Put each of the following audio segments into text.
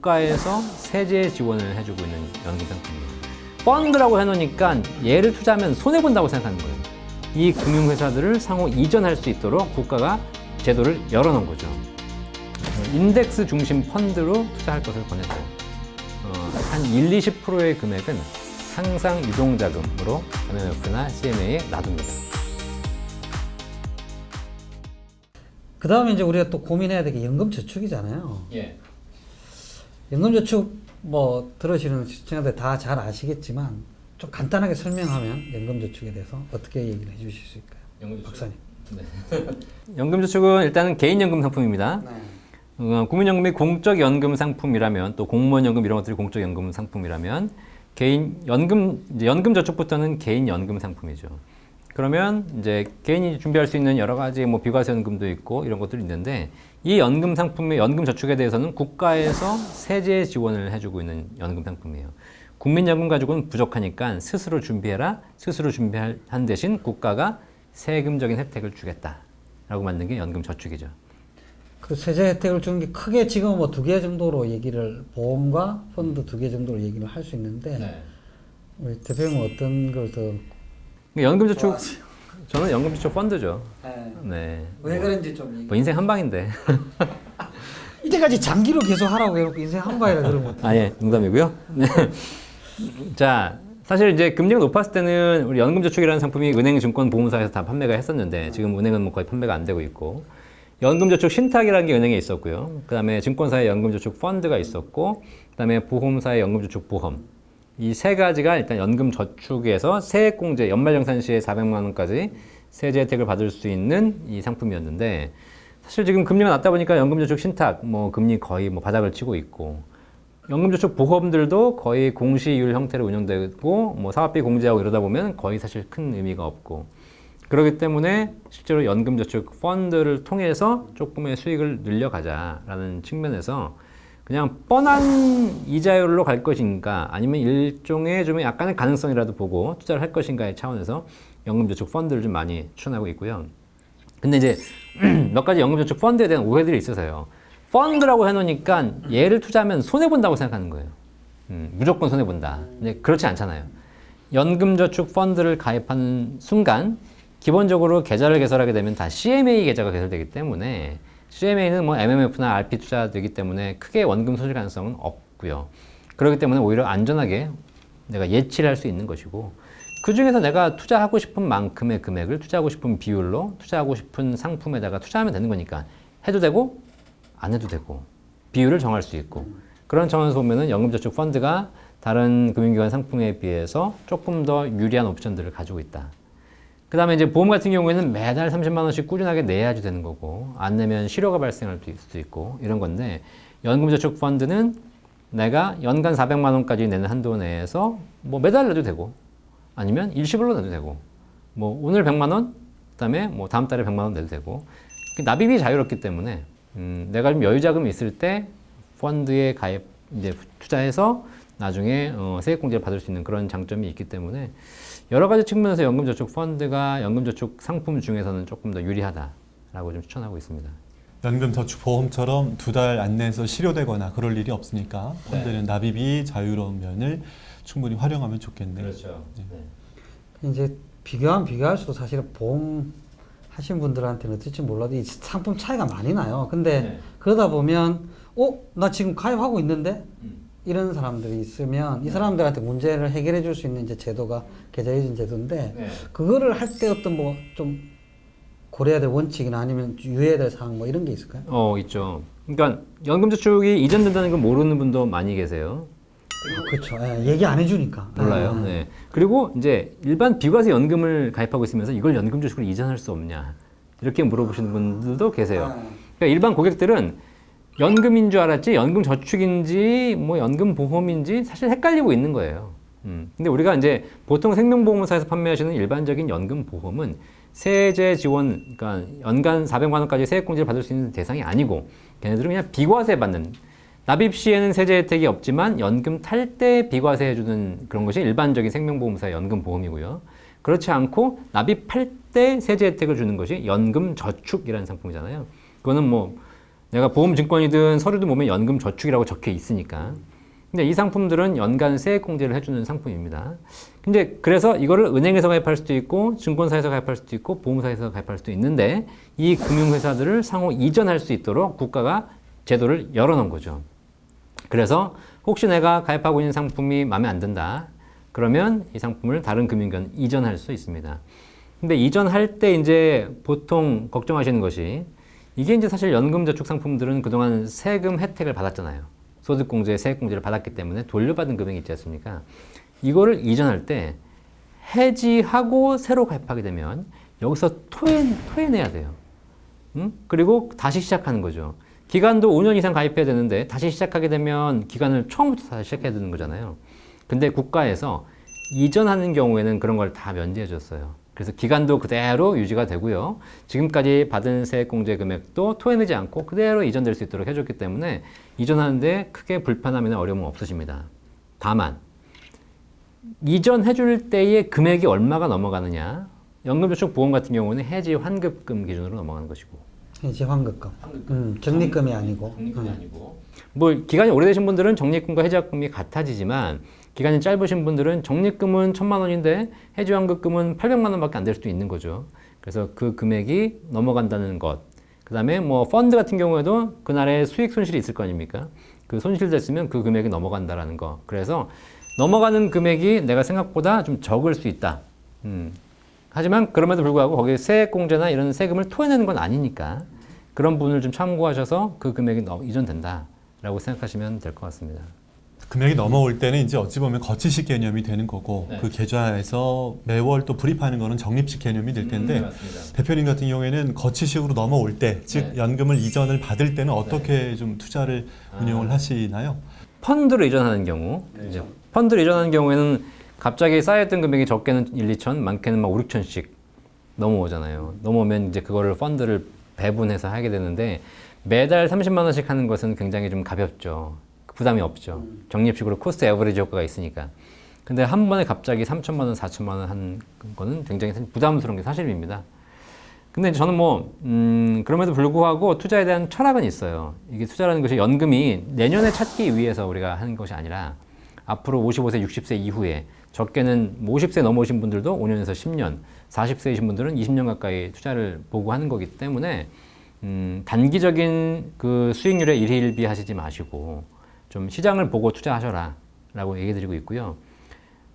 국가에서 세제 지원을 해주고 있는 연금 상품입니다. 펀드라고 해놓으니까 얘를 투자하면 손해본다고 생각하는 거예요. 이 금융회사들을 상호 이전할 수 있도록 국가가 제도를 열어놓은 거죠. 인덱스 중심 펀드로 투자할 것을 권했어요. 한 1, 20%의 금액은 항상 유동자금으로 MMF나 CMA에 놔둡니다. 그 다음에 이제 우리가 또 고민해야 될 게 연금저축이잖아요. 예. 연금저축 뭐 들으시는 시청자들 다 잘 아시겠지만 좀 간단하게 설명하면 연금저축에 대해서 어떻게 얘기를 해주실 수 있을까요? 연금저축. 박사님. 네. 연금저축은 일단은 개인연금 상품입니다. 네. 국민연금이 공적연금 상품이라면 또 공무원연금 이런 것들이 공적연금 상품이라면 연금저축부터는 개인연금 상품이죠. 그러면 이제 개인이 준비할 수 있는 여러 가지 뭐 비과세연금도 있고 이런 것들이 있는데 이 연금 상품의 연금저축에 대해서는 국가에서 세제 지원을 해주고 있는 연금 상품이에요. 국민연금 가지고는 부족하니까 스스로 준비해라. 스스로 준비한 대신 국가가 세금적인 혜택을 주겠다라고 만든 게 연금저축이죠. 그 세제 혜택을 주는 게 크게 지금 뭐 두 개 정도로 얘기를 보험과 펀드 두 개 정도로 얘기를 할 수 있는데 네. 우리 대표님은 어떤 걸 더 연금저축 저는 연금저축 펀드죠. 네. 왜 그런지 좀 얘기. 뭐 인생 한 방인데. 이때까지 장기로 계속 하라고 해놓고 인생 한 방이라 그런 것 같아요. 아, 예, 농담이고요. 네. 자, 사실 이제 금리가 높았을 때는 우리 연금저축이라는 상품이 은행, 증권, 보험사에서 다 판매가 했었는데 지금 은행은 뭐 거의 판매가 안 되고 있고 연금저축 신탁이라는 게 은행에 있었고요. 그 다음에 증권사의 연금저축 펀드가 있었고 그 다음에 보험사의 연금저축 보험 이 세 가지가 일단 연금저축에서 세액공제, 연말정산 시에 400만 원까지 세제 혜택을 받을 수 있는 이 상품이었는데 사실 지금 금리가 낮다 보니까 연금저축 신탁, 뭐 금리 거의 뭐 바닥을 치고 있고 연금저축 보험들도 거의 공시이율 형태로 운영되고 뭐 사업비 공제하고 이러다 보면 거의 사실 큰 의미가 없고 그렇기 때문에 실제로 연금저축 펀드를 통해서 조금의 수익을 늘려가자라는 측면에서 그냥 뻔한 이자율로 갈 것인가 아니면 일종의 좀 약간의 가능성이라도 보고 투자를 할 것인가의 차원에서 연금저축 펀드를 좀 많이 추천하고 있고요. 근데 이제 몇 가지 연금저축 펀드에 대한 오해들이 있어서요. 펀드라고 해놓으니까 얘를 투자하면 손해본다고 생각하는 거예요. 무조건 손해본다. 근데 그렇지 않잖아요. 연금저축 펀드를 가입하는 순간 기본적으로 계좌를 개설하게 되면 다 CMA 계좌가 개설되기 때문에 CMA는 뭐 MMF나 RP 투자되기 때문에 크게 원금 손실 가능성은 없고요. 그렇기 때문에 오히려 안전하게 내가 예치를 할 수 있는 것이고 그 중에서 내가 투자하고 싶은 만큼의 금액을 투자하고 싶은 비율로 투자하고 싶은 상품에다가 투자하면 되는 거니까 해도 되고 안 해도 되고 비율을 정할 수 있고 그런 차원에서 보면은 연금저축 펀드가 다른 금융기관 상품에 비해서 조금 더 유리한 옵션들을 가지고 있다. 그 다음에 이제 보험 같은 경우에는 매달 30만 원씩 꾸준하게 내야지 되는 거고 안 내면 실효가 발생할 수도 있고 이런 건데 연금저축 펀드는 내가 연간 400만 원까지 내는 한도 내에서 뭐 매달 내도 되고 아니면 일시불로 내도 되고 뭐 오늘 100만 원 그다음에 뭐 다음 달에 100만 원 내도 되고 납입이 자유롭기 때문에 내가 좀 여유 자금이 있을 때 펀드에 가입 이제 투자해서 나중에 세액공제를 받을 수 있는 그런 장점이 있기 때문에 여러 가지 측면에서 연금저축 펀드가 연금저축 상품 중에서는 조금 더 유리하다라고 좀 추천하고 있습니다. 연금저축보험처럼 두 달 안 내서 실효되거나 그럴 일이 없으니까 펀드는 납입이 자유로운 면을 충분히 활용하면 좋겠네요. 그렇죠. 네. 이제 비교할수록 사실은 보험 하신 분들한테는 어떨지 몰라도 이 상품 차이가 많이 나요. 근데 그러다 보면 나 지금 가입하고 있는데 이런 사람들이 있으면 이 사람들한테 문제를 해결해 줄 수 있는 이제 제도가 계좌 이전 제도인데 그거를 할 때 어떤 뭐 좀 고려해야 될 원칙이나 아니면 유의해야 될 사항 뭐 이런 게 있을까요? 있죠. 그러니까 연금저축이 이전된다는 걸 모르는 분도 많이 계세요. 그렇죠. 얘기 안 해주니까. 몰라요. 네. 그리고 이제 일반 비과세 연금을 가입하고 있으면서 이걸 연금저축으로 이전할 수 없냐 이렇게 물어보시는 분들도 계세요. 그러니까 일반 고객들은 연금인 줄 알았지 연금저축인지 뭐 연금보험인지 사실 헷갈리고 있는 거예요. 근데 우리가 이제 보통 생명보험사에서 판매하시는 일반적인 연금보험은 세제 지원, 그러니까 연간 400만 원까지 세액공제를 받을 수 있는 대상이 아니고 걔네들은 그냥 비과세 받는 납입 시에는 세제 혜택이 없지만 연금 탈 때 비과세 해주는 그런 것이 일반적인 생명보험사의 연금보험이고요. 그렇지 않고 납입할 때 세제 혜택을 주는 것이 연금저축이라는 상품이잖아요. 그거는 뭐 내가 보험증권이든 서류도 보면 연금저축이라고 적혀 있으니까. 근데 이 상품들은 연간 세액공제를 해주는 상품입니다. 근데 그래서 이거를 은행에서 가입할 수도 있고 증권사에서 가입할 수도 있고 보험사에서 가입할 수도 있는데 이 금융회사들을 상호 이전할 수 있도록 국가가 제도를 열어놓은 거죠. 그래서 혹시 내가 가입하고 있는 상품이 마음에 안 든다. 그러면 이 상품을 다른 금융기관 이전할 수 있습니다. 근데 이전할 때 이제 보통 걱정하시는 것이 이게 이제 사실 연금저축 상품들은 그동안 세금 혜택을 받았잖아요. 소득공제, 세액공제를 받았기 때문에 돌려받은 금액이 있지 않습니까? 이거를 이전할 때 해지하고 새로 가입하게 되면 여기서 토해내야 돼요. 응? 그리고 다시 시작하는 거죠. 기간도 5년 이상 가입해야 되는데 다시 시작하게 되면 기간을 처음부터 다시 시작해야 되는 거잖아요. 근데 국가에서 이전하는 경우에는 그런 걸 다 면제해 줬어요. 그래서 기간도 그대로 유지가 되고요. 지금까지 받은 세액공제 금액도 토해내지 않고 그대로 이전될 수 있도록 해줬기 때문에 이전하는데 크게 불편함이나 어려움은 없으십니다. 다만 이전해줄 때의 금액이 얼마가 넘어가느냐. 연금저축보험 같은 경우는 해지 환급금 기준으로 넘어가는 것이고 해지 환급금. 적립금이 아니고. 뭐 기간이 오래되신 분들은 적립금과 해지환급금이 같아지지만 기간이 짧으신 분들은 적립금은 1,000만 원인데 해지환급금은 800만 원밖에 안 될 수도 있는 거죠. 그래서 그 금액이 넘어간다는 것. 그 다음에 뭐 펀드 같은 경우에도 그날의 수익 손실이 있을 거 아닙니까? 그 손실 됐으면 그 금액이 넘어간다라는 거. 그래서 넘어가는 금액이 내가 생각보다 좀 적을 수 있다. 하지만 그럼에도 불구하고 거기에 세액공제나 이런 세금을 토해내는 건 아니니까 그런 부분을 좀 참고하셔서 그 금액이 이전된다라고 생각하시면 될 것 같습니다. 금액이 넘어올 때는 이제 어찌 보면 거치식 개념이 되는 거고 그 계좌에서 매월 또 불입하는 거는 적립식 개념이 될 텐데 대표님 같은 경우에는 거치식으로 넘어올 때, 즉 연금을 이전을 받을 때는 어떻게 좀 투자를 운용을 하시나요? 펀드로 이전하는 경우, 이제 펀드로 이전하는 경우에는 갑자기 쌓였던 금액이 적게는 1, 2천, 많게는 막 5, 6천씩 넘어오잖아요. 넘어오면 이제 그거를 펀드를 배분해서 하게 되는데 매달 30만 원씩 하는 것은 굉장히 좀 가볍죠. 부담이 없죠. 적립식으로 코스트 에버리지 효과가 있으니까. 근데 한 번에 갑자기 3천만 원, 4천만 원 한 거는 굉장히 부담스러운 게 사실입니다. 근데 저는 뭐 그럼에도 불구하고 투자에 대한 철학은 있어요. 이게 투자라는 것이 연금이 내년에 찾기 위해서 우리가 하는 것이 아니라 앞으로 55세, 60세 이후에 적게는 50세 넘어오신 분들도 5년에서 10년, 40세이신 분들은 20년 가까이 투자를 보고 하는 거기 때문에 단기적인 그 수익률에 일희일비 하시지 마시고 좀 시장을 보고 투자하셔라 라고 얘기 드리고 있고요.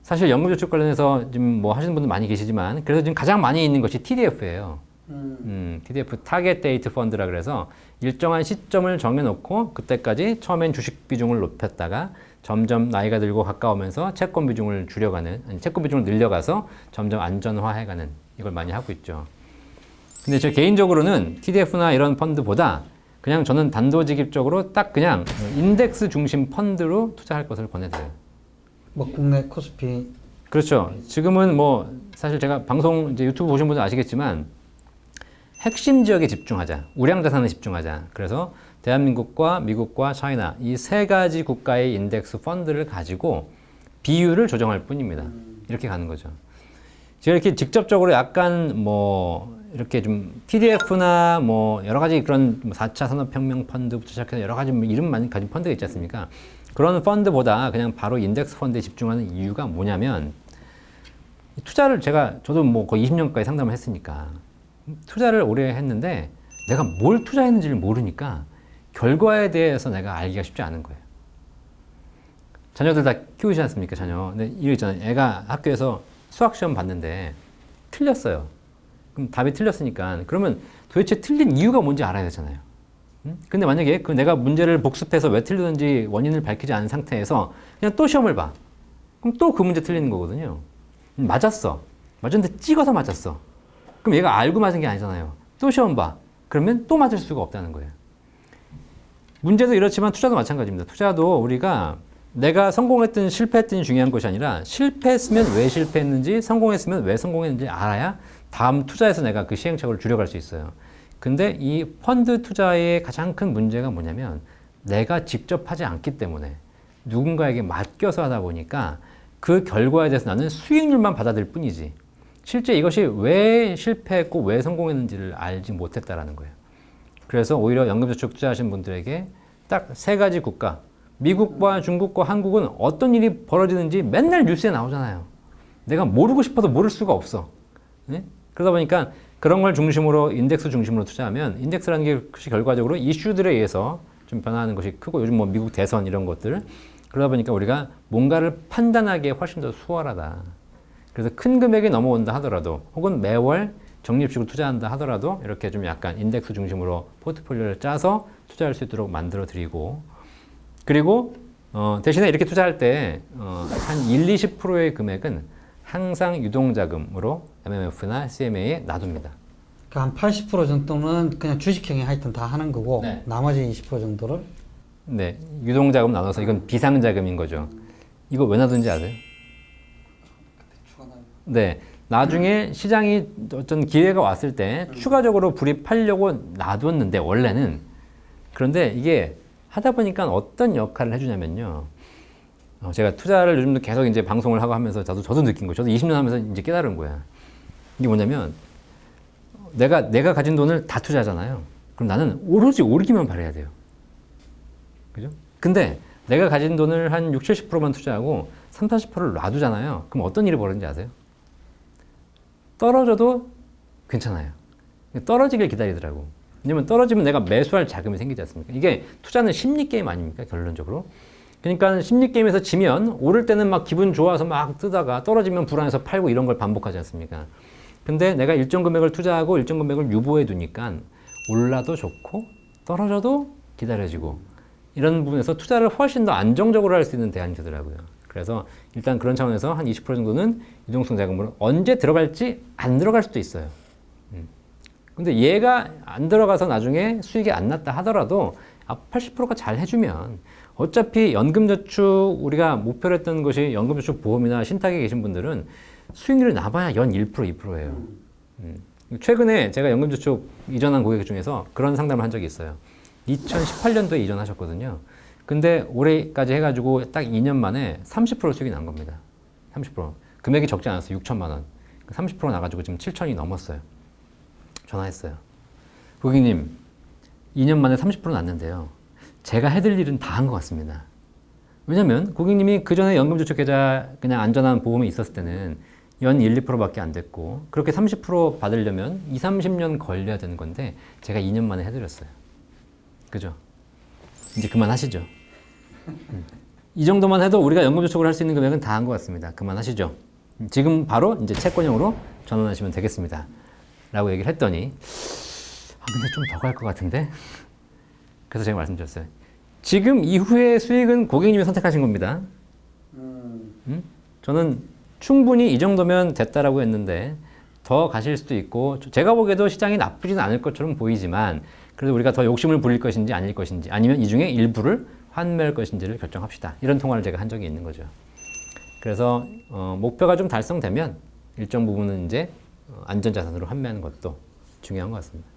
사실 연금저축 관련해서 지금 뭐 하시는 분들 많이 계시지만 그래서 지금 가장 많이 있는 것이 TDF예요. TDF 타겟 데이트 펀드라 그래서 일정한 시점을 정해놓고 그때까지 처음엔 주식 비중을 높였다가 점점 나이가 들고 가까우면서 채권 비중을 줄여가는, 아니 채권 비중을 늘려가서 점점 안전화해가는 이걸 많이 하고 있죠. 근데 저 개인적으로는 TDF나 이런 펀드보다 그냥 저는 단도직입적으로 딱 그냥 인덱스 중심 펀드로 투자할 것을 권해드려요. 뭐 국내 코스피. 그렇죠. 지금은 뭐 사실 제가 방송 이제 유튜브 보신 분들 아시겠지만 핵심 지역에 집중하자, 우량 자산에 집중하자. 그래서 대한민국과 미국과 차이나 이 세 가지 국가의 인덱스 펀드를 가지고 비율을 조정할 뿐입니다. 이렇게 가는 거죠. 제가 이렇게 직접적으로 약간 뭐 이렇게 좀 TDF나 뭐 여러 가지 그런 4차 산업혁명 펀드부터 시작해서 여러 가지 이름 많이 가진 펀드가 있지 않습니까? 그런 펀드보다 그냥 바로 인덱스 펀드에 집중하는 이유가 뭐냐면 투자를 저도 뭐 거의 20년 가까이 상담을 했으니까 투자를 오래 했는데 내가 뭘 투자했는지를 모르니까 결과에 대해서 내가 알기가 쉽지 않은 거예요. 자녀들 다 키우지 않습니까, 자녀. 근데 이거 있잖아요. 애가 학교에서 수학시험 봤는데 틀렸어요. 그럼 답이 틀렸으니까 그러면 도대체 틀린 이유가 뭔지 알아야 되잖아요. 근데 만약에 그 내가 문제를 복습해서 왜 틀렸는지 원인을 밝히지 않은 상태에서 그냥 또 시험을 봐. 그럼 또 그 문제 틀리는 거거든요. 맞았어. 맞았는데 찍어서 맞았어. 그럼 얘가 알고 맞은 게 아니잖아요. 또 시험 봐. 그러면 또 맞을 수가 없다는 거예요. 문제도 이렇지만 투자도 마찬가지입니다. 투자도 우리가 내가 성공했든 실패했든이 중요한 것이 아니라 실패했으면 왜 실패했는지 성공했으면 왜 성공했는지 알아야 다음 투자에서 내가 그 시행착오를 줄여갈 수 있어요. 근데 이 펀드 투자의 가장 큰 문제가 뭐냐면 내가 직접 하지 않기 때문에 누군가에게 맡겨서 하다 보니까 그 결과에 대해서 나는 수익률만 받아들일 뿐이지 실제 이것이 왜 실패했고 왜 성공했는지를 알지 못했다라는 거예요. 그래서 오히려 연금저축 투자하신 분들에게 딱 세 가지 국가, 미국과 중국과 한국은 어떤 일이 벌어지는지 맨날 뉴스에 나오잖아요. 내가 모르고 싶어도 모를 수가 없어. 네? 그러다 보니까 그런 걸 중심으로 인덱스 중심으로 투자하면 인덱스라는 게 혹시 결과적으로 이슈들에 의해서 좀 변화하는 것이 크고 요즘 뭐 미국 대선 이런 것들 그러다 보니까 우리가 뭔가를 판단하기에 훨씬 더 수월하다. 그래서 큰 금액이 넘어온다 하더라도 혹은 매월 적립식으로 투자한다 하더라도 이렇게 좀 약간 인덱스 중심으로 포트폴리오를 짜서 투자할 수 있도록 만들어 드리고 그리고 대신에 이렇게 투자할 때 한 20%의 금액은 항상 유동자금으로 MMF나 CMA에 놔둡니다. 그러니까 한 80% 정도는 그냥 주식형이 하여튼 다 하는 거고 네. 나머지 20% 정도를 네, 유동자금 나눠서 이건 비상자금인 거죠. 이거 왜 놔둔지 아세요? 네, 나중에 시장이 어떤 기회가 왔을 때 추가적으로 불입하려고 놔뒀는데 원래는 그런데 이게 하다 보니까 어떤 역할을 해주냐면요. 제가 투자를 요즘도 계속 이제 방송을 하고 하면서 저도 느낀 거예요. 저도 20년 하면서 이제 깨달은 거야. 이게 뭐냐면 내가 가진 돈을 다 투자하잖아요. 그럼 나는 오로지 오르기만 바라야 돼요. 그죠? 근데 내가 가진 돈을 한 60, 70%만 투자하고 30, 40%를 놔두잖아요. 그럼 어떤 일이 벌어지는지 아세요? 떨어져도 괜찮아요. 떨어지길 기다리더라고. 왜냐면 떨어지면 내가 매수할 자금이 생기지 않습니까? 이게 투자는 심리 게임 아닙니까? 결론적으로. 그러니까 심리 게임에서 지면 오를 때는 막 기분 좋아서 막 뜨다가 떨어지면 불안해서 팔고 이런 걸 반복하지 않습니까? 근데 내가 일정 금액을 투자하고 일정 금액을 유보해 두니까 올라도 좋고 떨어져도 기다려지고 이런 부분에서 투자를 훨씬 더 안정적으로 할 수 있는 대안이 되더라고요. 그래서 일단 그런 차원에서 한 20% 정도는 유동성 자금으로 언제 들어갈지 안 들어갈 수도 있어요. 근데 얘가 안 들어가서 나중에 수익이 안 났다 하더라도 80%가 잘 해주면 어차피 연금저축 우리가 목표로 했던 것이 연금저축 보험이나 신탁에 계신 분들은 수익률이 나봐야 연 1%, 2%예요. 최근에 제가 연금저축 이전한 고객 중에서 그런 상담을 한 적이 있어요. 2018년도에 이전하셨거든요. 근데 올해까지 해가지고 딱 2년 만에 30% 수익이 난 겁니다. 30%. 금액이 적지 않았어요. 6천만 원. 30% 나가지고 지금 7천이 넘었어요. 전화했어요. 고객님, 2년 만에 30% 났는데요. 제가 해드릴 일은 다 한 것 같습니다. 왜냐면 고객님이 그 전에 연금저축계좌 그냥 안전한 보험이 있었을 때는 연 1, 2%밖에 안 됐고 그렇게 30% 받으려면 2, 30년 걸려야 되는 건데 제가 2년 만에 해드렸어요. 그죠? 이제 그만하시죠. 이 정도만 해도 우리가 연금저축을 할 수 있는 금액은 다 한 것 같습니다. 그만하시죠. 지금 바로 이제 채권형으로 전환하시면 되겠습니다. 라고 얘기를 했더니 근데 좀 더 갈 것 같은데? 그래서 제가 말씀드렸어요. 지금 이후의 수익은 고객님이 선택하신 겁니다. 저는 충분히 이 정도면 됐다라고 했는데 더 가실 수도 있고 제가 보기에도 시장이 나쁘진 않을 것처럼 보이지만 그래도 우리가 더 욕심을 부릴 것인지 아닐 것인지 아니면 이 중에 일부를 환매할 것인지를 결정합시다. 이런 통화를 제가 한 적이 있는 거죠. 그래서 목표가 좀 달성되면 일정 부분은 이제 안전자산으로 환매하는 것도 중요한 것 같습니다.